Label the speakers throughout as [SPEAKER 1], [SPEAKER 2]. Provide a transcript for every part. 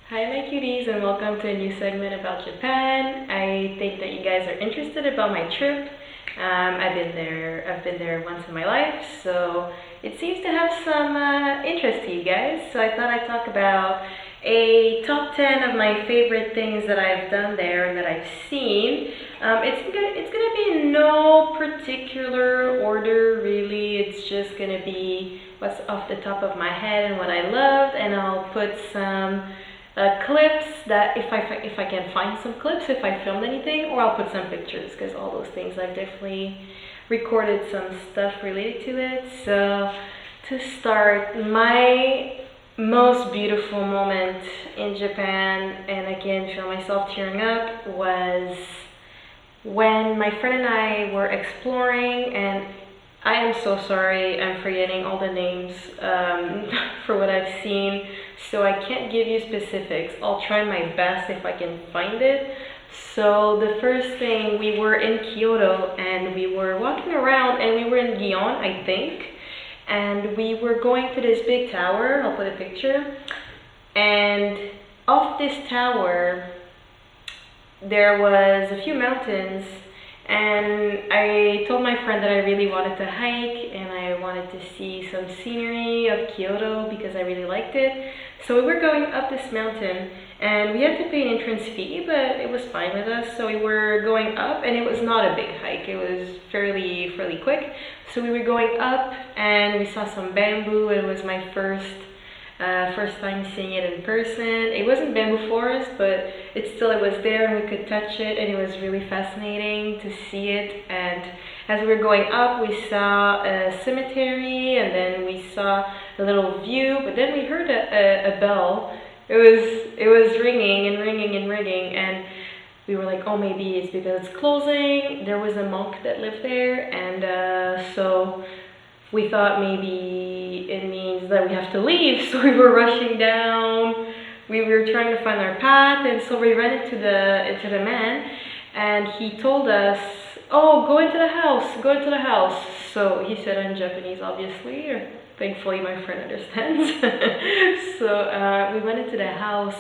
[SPEAKER 1] Hi my cuties and welcome to a new segment about Japan. I think that you guys are interested about my trip. I've been there once in my life, so it seems to have some interest to you guys. So I thought I'd talk about a top 10 of my favorite things that I've done there and that I've seen. It's gonna be in no particular order really. It's just gonna be what's off the top of my head and what I loved, and I'll put some clips that if I can find some clips if I filmed anything, or I'll put some pictures because all those things I've definitely recorded some stuff related to it. So to start, my most beautiful moment in Japan, and I can feel myself tearing up, was when my friend and I were exploring, and I am so sorry, I'm forgetting all the names for what I've seen, so I can't give you specifics. I'll try my best if I can find it. So the first thing, we were in Kyoto and we were walking around, and we were in Gion, I think, and we were going to this big tower. I'll put a picture, and off this tower there was a few mountains, and I told my friend that I really wanted to hike and I wanted to see some scenery of Kyoto because I really liked it. So we were going up this mountain and we had to pay an entrance fee, but it was fine with us. So we were going up, and it was not a big hike. It was fairly quick. So we were going up and we saw some bamboo. It was my first time seeing it in person. It wasn't bamboo forest, but it was there and we could touch it, and it was really fascinating to see it. And as we were going up, we saw a cemetery, and then we saw a little view, but then we heard a bell. It was ringing and ringing and ringing, and we were like, oh, maybe it's because it's closing. There was a monk that lived there, and so we thought maybe it means that we have to leave. So we were rushing down. We were trying to find our path, and so we ran into the man, and he told us, "Oh, go into the house, go into the house." So he said in Japanese, obviously, or thankfully my friend understands. So we went into the house,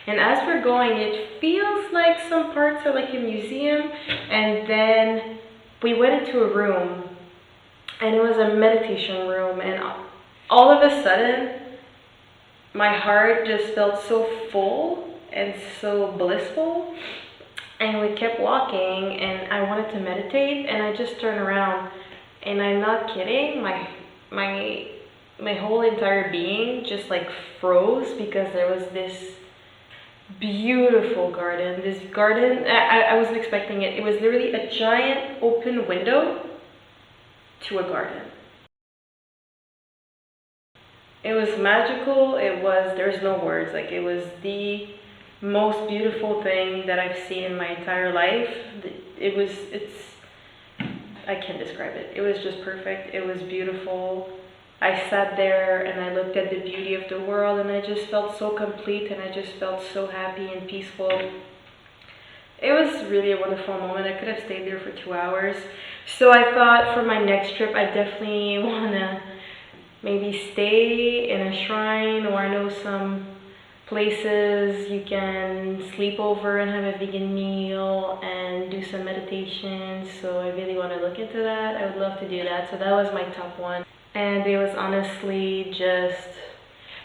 [SPEAKER 1] and as we're going, it feels like some parts are like a museum, and then we went into a room, and it was a meditation room, and all of a sudden my heart just felt so full and so blissful, and we kept walking, and I wanted to meditate, and I just turned around, and I'm not kidding, my whole entire being just like froze, because there was this beautiful garden. This garden, I wasn't expecting it. It was literally a giant open window to a garden. It was magical. There's no words. Like, it was the most beautiful thing that I've seen in my entire life. I can't describe it. It was just perfect. It was beautiful. I sat there and I looked at the beauty of the world, and I just felt so complete, and I just felt so happy and peaceful. It was really a wonderful moment. I could have stayed there for 2 hours. So I thought for my next trip, I definitely want to maybe stay in a shrine, or I know some places you can sleep over and have a vegan meal and do some meditation. So I really want to look into that. I would love to do that. So that was my top one. And it was honestly just,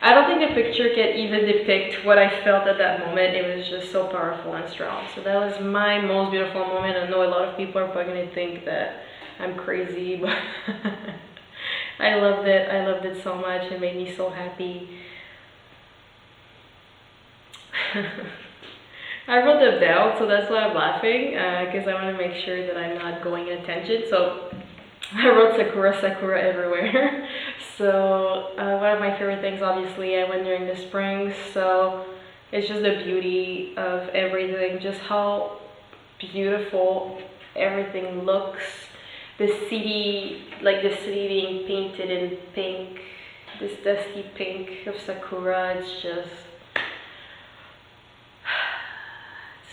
[SPEAKER 1] I don't think the picture can even depict what I felt at that moment. It was just so powerful and strong. So that was my most beautiful moment. I know a lot of people are probably going to think that I'm crazy, but I loved it. I loved it so much. It made me so happy. I wrote them down, so that's why I'm laughing, because I want to make sure that I'm not going in a tangent. So I wrote Sakura, Sakura everywhere. So one of my favorite things, obviously, I went during the spring, so it's just the beauty of everything, just how beautiful everything looks. The city being painted in pink, this dusty pink of sakura, it's just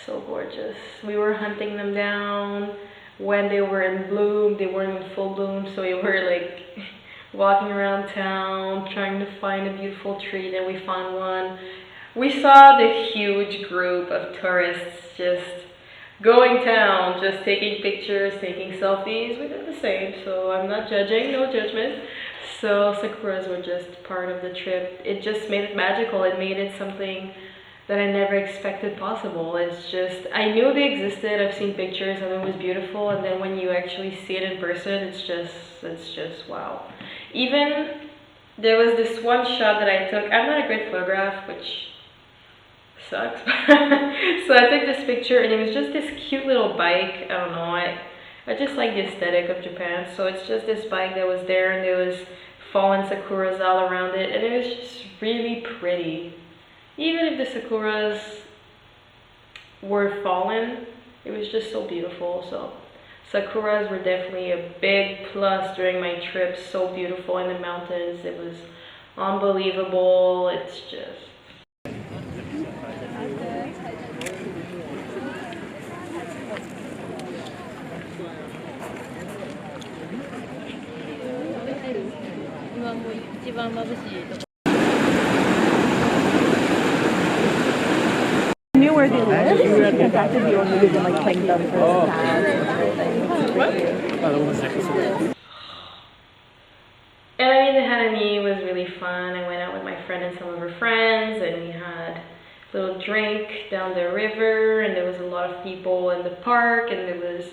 [SPEAKER 1] so gorgeous. We were hunting them down when they were in bloom. They weren't in full bloom, so we were like walking around town trying to find a beautiful tree. Then we found one We saw the huge group of tourists just going town, just taking pictures, taking selfies. We did the same, so I'm not judging, no judgment. So sakuras were just part of the trip. It just made it magical. It made it something that I never expected possible. It's just, I knew they existed, I've seen pictures and it was beautiful, and then when you actually see it in person, it's just wow. Even there was this one shot that I took. I'm not a great photograph, which sucks. So I took this picture and it was just this cute little bike. I don't know, I just like the aesthetic of Japan. So it's just this bike that was there and there was fallen sakuras all around it, and it was just really pretty. Even if the sakuras were fallen, it was just so beautiful. So sakuras were definitely a big plus during my trip. So beautiful in the mountains. It was unbelievable. It's just
[SPEAKER 2] knew where they lived because that could be only we can like playing them for
[SPEAKER 1] And I mean, the Hanami was really fun. I went out with my friend and some of her friends, and we had a little drink down the river, and there was a lot of people in the park, and there was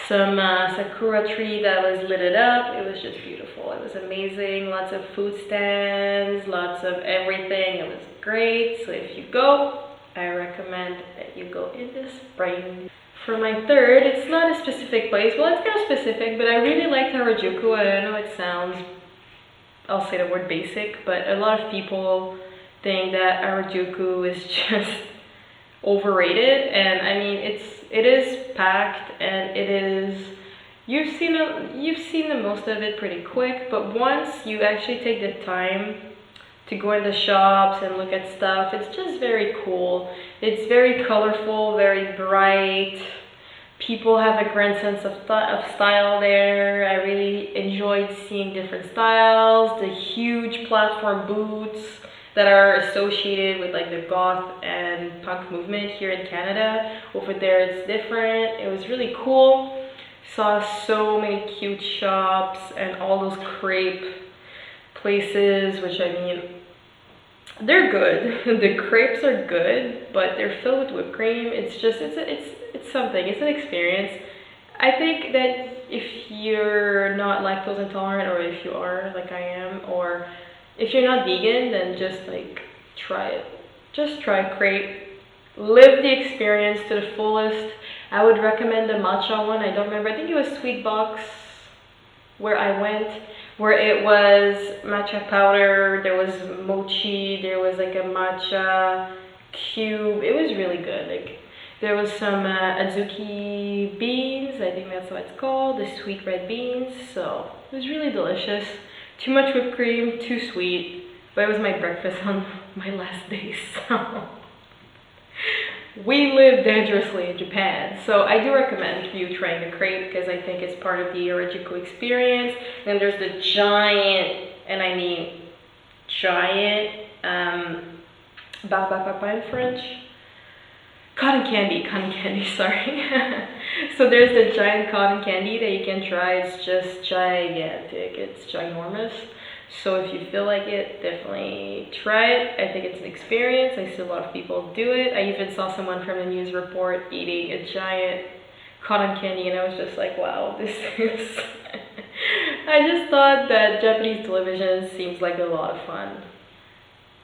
[SPEAKER 1] some sakura tree that was lit up. It was just beautiful. It was amazing. Lots of food stands, lots of everything. It was great. So if you go, I recommend that you go in the spring. For my third, it's not a specific place. Well, it's kind of specific, but I really liked Harajuku. I know it sounds, I'll say the word basic, but a lot of people think that Harajuku is just overrated, and I mean it is packed, and it is, you've seen the most of it pretty quick, but once you actually take the time to go in the shops and look at stuff, it's just very cool. It's very colorful, very bright. People have a grand sense of style there. I really enjoyed seeing different styles, the huge platform boots that are associated with like the goth and punk movement here in Canada. Over there it's different. It was really cool. Saw so many cute shops and all those crepe places, which I mean, they're good. The crepes are good, but they're filled with whipped cream. It's just, it's something. It's an experience. I think that if you're not lactose intolerant, or if you are like I am, or if you're not vegan, then just like try it. Just try crepe. Live the experience to the fullest. I would recommend the matcha one. I don't remember. I think it was Sweet Box where I went, where it was matcha powder, there was mochi, there was like a matcha cube. It was really good. Like there was some azuki beans, I think that's what it's called, the sweet red beans. So it was really delicious. Too much whipped cream, too sweet, but it was my breakfast on my last day, so we live dangerously in Japan. So I do recommend you trying the crepe, because I think it's part of the Harajuku experience. Then there's the giant, and I mean giant, baba in French, cotton candy, sorry. So there's the giant cotton candy that you can try. It's just gigantic, it's ginormous. So if you feel like it, definitely try it. I think it's an experience. I see a lot of people do it. I even saw someone from the news report eating a giant cotton candy, and I was just like, wow, this is I just thought that Japanese television seems like a lot of fun.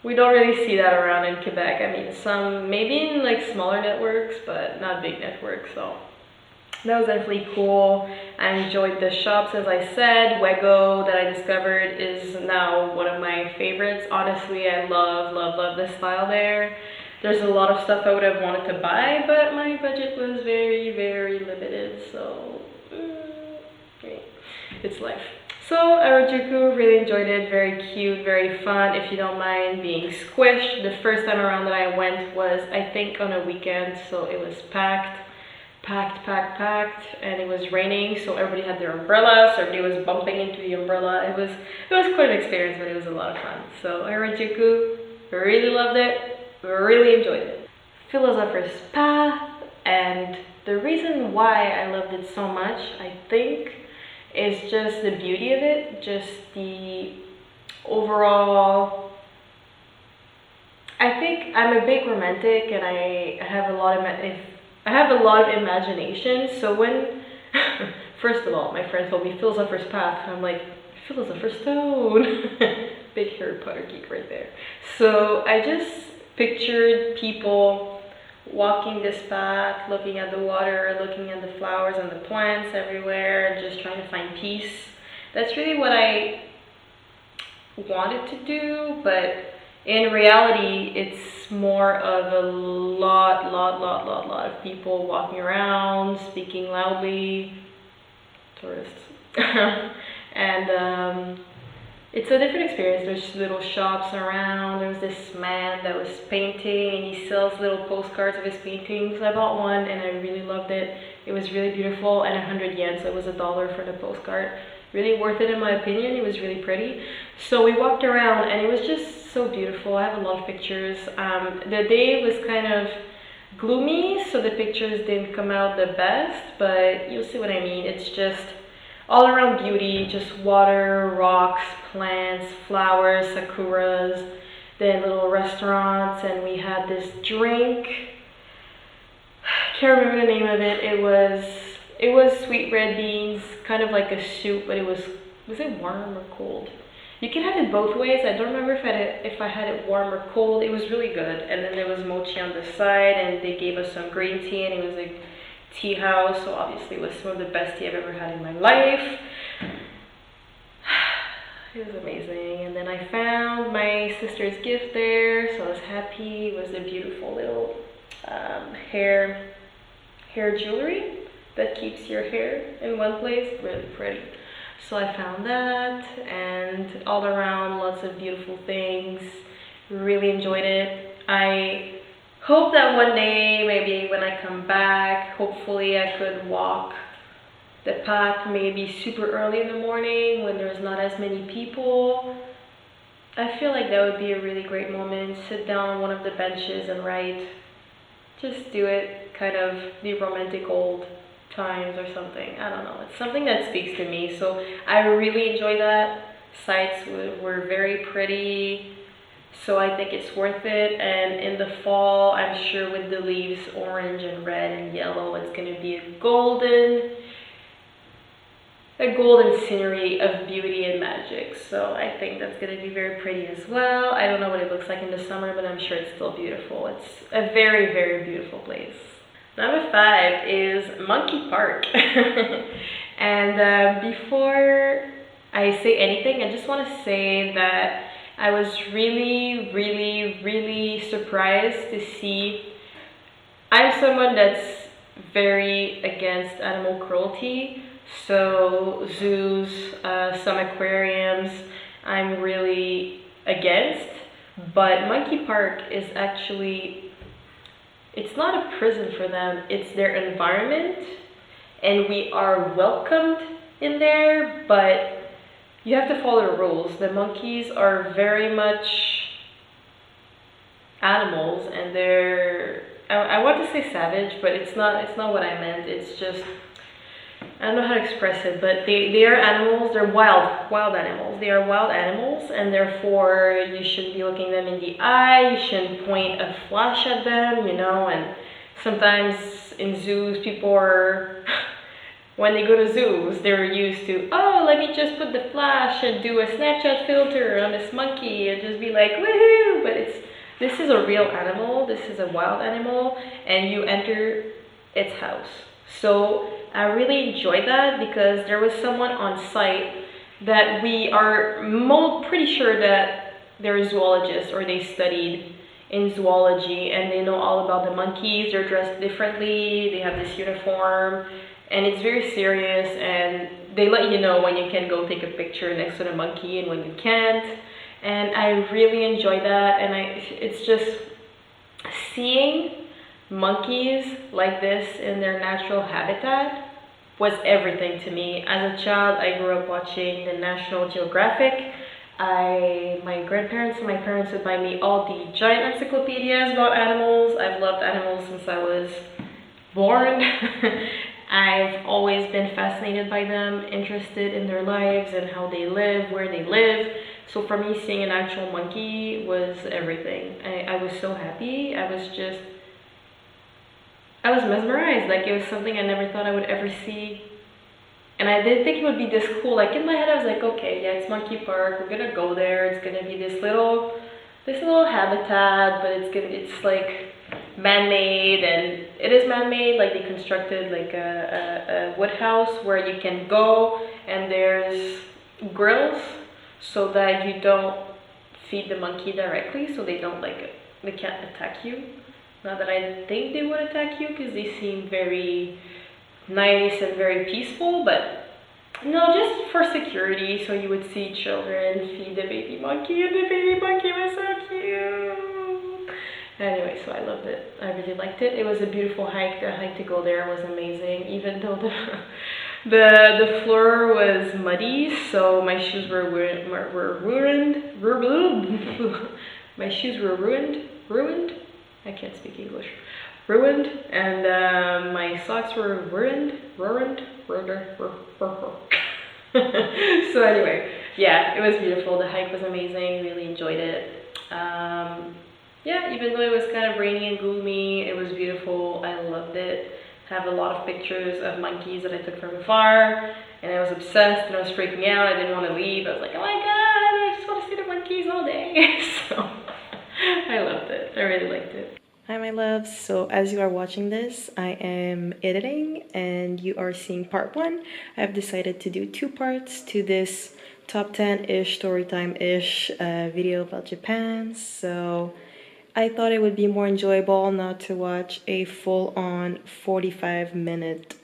[SPEAKER 1] We don't really see that around in Quebec. I mean, some, maybe in like smaller networks, but not big networks, so that was definitely cool. I enjoyed the shops, as I said. Wego that I discovered is now one of my favorites. Honestly, I love the style there. There's a lot of stuff I would have wanted to buy, but my budget was very limited, so it's life. So Harajuku, really enjoyed it. Very cute, very fun, if you don't mind being squished. The first time around that I went was, I think, on a weekend, so it was packed, and it was raining, so everybody had their umbrellas, so everybody was bumping into the umbrella. It was quite an experience, but it was a lot of fun. So Harajuku, really loved it. really enjoyed it. Philosopher's Path, and the reason why I loved it so much, I think, is just the beauty of it, just the overall. I think I'm a big romantic, and I have a lot of imagination. So when, first of all, my friends told me Philosopher's Path, I'm like, Philosopher's Stone, big Harry Potter geek right there. So I just pictured people walking this path, looking at the water, looking at the flowers and the plants everywhere, and just trying to find peace. That's really what I wanted to do, but in reality, it's more of a lot of people walking around, speaking loudly, tourists. And it's a different experience. There's little shops around. There's this man that was painting, and he sells little postcards of his paintings. I bought one, and I really loved it. It was really beautiful, and 100 yen, so it was $1 for the postcard. Really worth it in my opinion. It was really pretty. So we walked around, and it was just so beautiful. I have a lot of pictures. The day was kind of gloomy, so the pictures didn't come out the best, but you'll see what I mean. It's just all around beauty, just water, rocks, plants, flowers, sakuras, then little restaurants, and we had this drink. Can't remember the name of it. It was sweet red beans, kind of like a soup, but was it warm or cold? You can have it both ways. I don't remember if I had it warm or cold. It was really good. And then there was mochi on the side, and they gave us some green tea, and it was a tea house, so obviously it was some of the best tea I've ever had in my life. It was amazing. And then I found my sister's gift there, so I was happy. It was a beautiful little hair jewelry that keeps your hair in one place. Really pretty. So I found that, and all around lots of beautiful things. Really enjoyed it. I hope that one day, maybe when I come back, hopefully I could walk the path maybe super early in the morning when there's not as many people. I feel like that would be a really great moment. Sit down on one of the benches and write. Just do it, kind of the romantic old times or something. I don't know. It's something that speaks to me. So I really enjoy that. Sights were very pretty. So I think it's worth it. And in the fall, I'm sure with the leaves orange and red and yellow, it's going to be a golden scenery of beauty and magic. So I think that's going to be very pretty as well. I don't know what it looks like in the summer, but I'm sure it's still beautiful. It's a very, very beautiful place. Number 5 is Monkey Park. And before I say anything, I just want to say that I was really, really, really surprised to see. I'm someone that's very against animal cruelty. So zoos, some aquariums, I'm really against. But Monkey Park is actually, it's not a prison for them, it's their environment, and we are welcomed in there, but you have to follow the rules. The monkeys are very much animals, and they're, I want to say savage, but it's not what I meant. It's just, I don't know how to express it, but they are animals. They're wild animals. They are wild animals, and therefore you shouldn't be looking them in the eye. You shouldn't point a flash at them, you know. And sometimes in zoos, people are, when they go to zoos, they're used to, oh, let me just put the flash and do a Snapchat filter on this monkey and just be like, woohoo! But this is a real animal. This is a wild animal, and you enter its house. So I really enjoyed that because there was someone on site that we are pretty sure that they're zoologists or they studied in zoology and they know all about the monkeys. They're dressed differently, they have this uniform, and it's very serious, and they let you know when you can go take a picture next to the monkey and when you can't. And I really enjoy that, and it's just seeing monkeys like this in their natural habitat was everything to me. As a child, I grew up watching the National Geographic. My grandparents and my parents would buy me all the giant encyclopedias about animals. I've loved animals since I was born. I've always been fascinated by them, interested in their lives and how they live, where they live. So for me, seeing an actual monkey was everything. I was so happy. I was mesmerized. Like, it was something I never thought I would ever see. And I didn't think it would be this cool. Like, in my head, I was like, okay, yeah, it's Monkey Park. We're gonna go there. It's gonna be this little habitat, but it's like man-made, and it is man-made. Like, they constructed like a wood house where you can go, and there's grills so that you don't feed the monkey directly, so they can't attack you. Not that I think they would attack you, because they seem very nice and very peaceful, but no, just for security, so you would see children feed the baby monkey, and the baby monkey was so cute. Anyway, so I loved it. I really liked it. It was a beautiful hike. The hike to go there was amazing, even though the floor was muddy, so my shoes were ruined. My shoes were ruined. I can't speak English. Ruined, and my socks were ruined. So anyway, yeah, it was beautiful. The hike was amazing. Really enjoyed it. Yeah, even though it was kind of rainy and gloomy, it was beautiful. I loved it. Have a lot of pictures of monkeys that I took from afar, and I was obsessed and I was freaking out. I didn't want to leave. I was like, oh my god, I just want to see the monkeys all day. So I loved it. I really liked it. Hi my loves, so as you are watching this, I am editing and you are seeing part 1. I've decided to do 2 parts to this top 10-ish, storytime-ish video about Japan. So I thought it would be more enjoyable not to watch a full-on 45-minute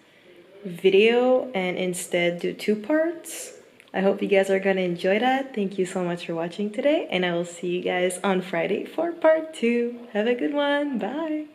[SPEAKER 1] video and instead do 2 parts. I hope you guys are gonna enjoy that. Thank you so much for watching today, and I will see you guys on Friday for part 2. Have a good one. Bye.